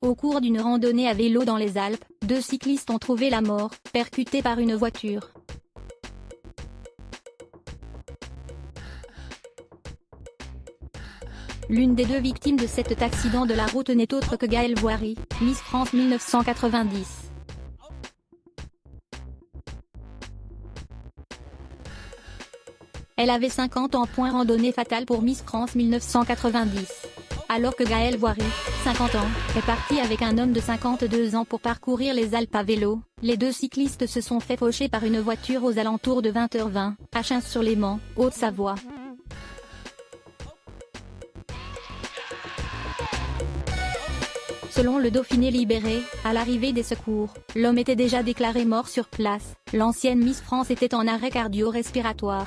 Au cours d'une randonnée à vélo dans les Alpes, 2 cyclistes ont trouvé la mort, percutés par une voiture. L'une des 2 victimes de cet accident de la route n'est autre que Gaëlle Voiry, Miss France 1990. Elle avait 50 ans. Randonnée fatale pour Miss France 1990. Alors que Gaëlle Voiry, 50 ans, est partie avec un homme de 52 ans pour parcourir les Alpes à vélo, les 2 cyclistes se sont fait faucher par une voiture aux alentours de 20h20, à Chins-sur-Léman, Haute-Savoie. Selon le Dauphiné Libéré, à l'arrivée des secours, l'homme était déjà déclaré mort sur place. L'ancienne Miss France était en arrêt cardio-respiratoire.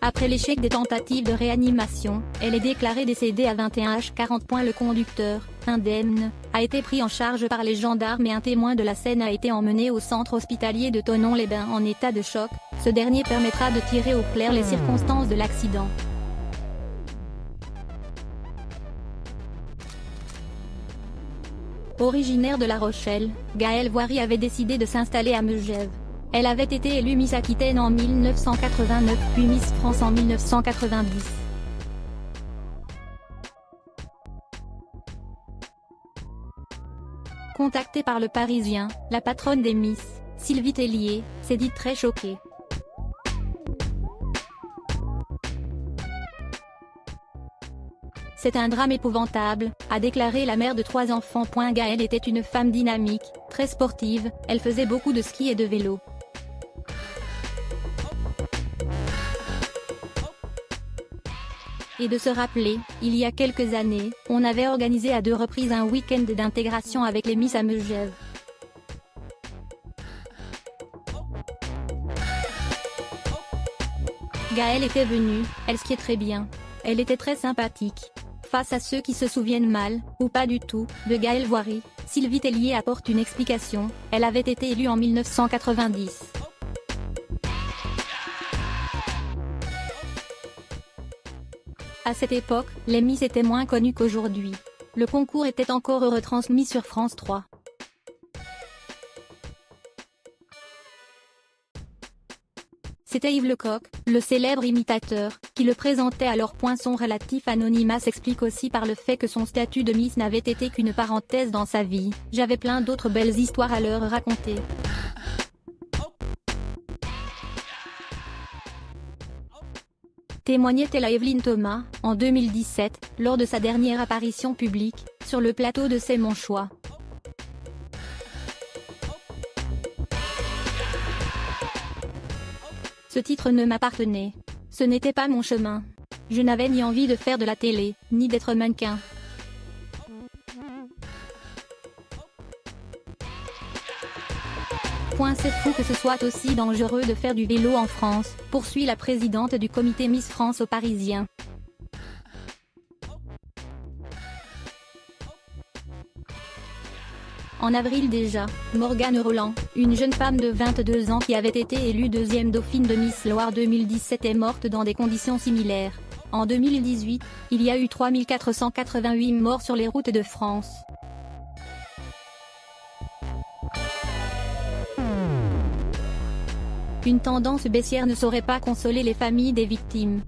Après l'échec des tentatives de réanimation, elle est déclarée décédée à 21h40. Le conducteur, indemne, a été pris en charge par les gendarmes et un témoin de la scène a été emmené au centre hospitalier de Thonon-les-Bains en état de choc. Ce dernier permettra de tirer au clair les circonstances de l'accident. Originaire de La Rochelle, Gaëlle Voiry avait décidé de s'installer à Megève. Elle avait été élue Miss Aquitaine en 1989 puis Miss France en 1990. Contactée par Le Parisien, la patronne des Miss, Sylvie Tellier, s'est dite très choquée. C'est un drame épouvantable, a déclaré la mère de 3 enfants. Gaëlle était une femme dynamique, très sportive, elle faisait beaucoup de ski et de vélo. Et de se rappeler, il y a quelques années, on avait organisé à 2 reprises un week-end d'intégration avec les Miss à Megève. Gaëlle était venue, elle skiait très bien. Elle était très sympathique. Face à ceux qui se souviennent mal, ou pas du tout, de Gaëlle Voiry, Sylvie Tellier apporte une explication, elle avait été élue en 1990. À cette époque, les Miss étaient moins connues qu'aujourd'hui. Le concours était encore retransmis sur France 3. C'était Yves Lecoq, le célèbre imitateur, qui le présentait alors. Son relatif anonymat s'explique aussi par le fait que son statut de Miss n'avait été qu'une parenthèse dans sa vie. J'avais plein d'autres belles histoires à leur raconter. Témoignait-elle à Evelyne Thomas, en 2017, lors de sa dernière apparition publique, sur le plateau de C'est mon choix. Ce titre ne m'appartenait. Ce n'était pas mon chemin. Je n'avais ni envie de faire de la télé, ni d'être mannequin. C'est fou que ce soit aussi dangereux de faire du vélo en France, poursuit la présidente du comité Miss France au Parisien. En avril déjà, Morgane Roland, une jeune femme de 22 ans qui avait été élue 2e dauphine de Miss Loire 2017 est morte dans des conditions similaires. En 2018, il y a eu 3488 morts sur les routes de France. Une tendance baissière ne saurait pas consoler les familles des victimes.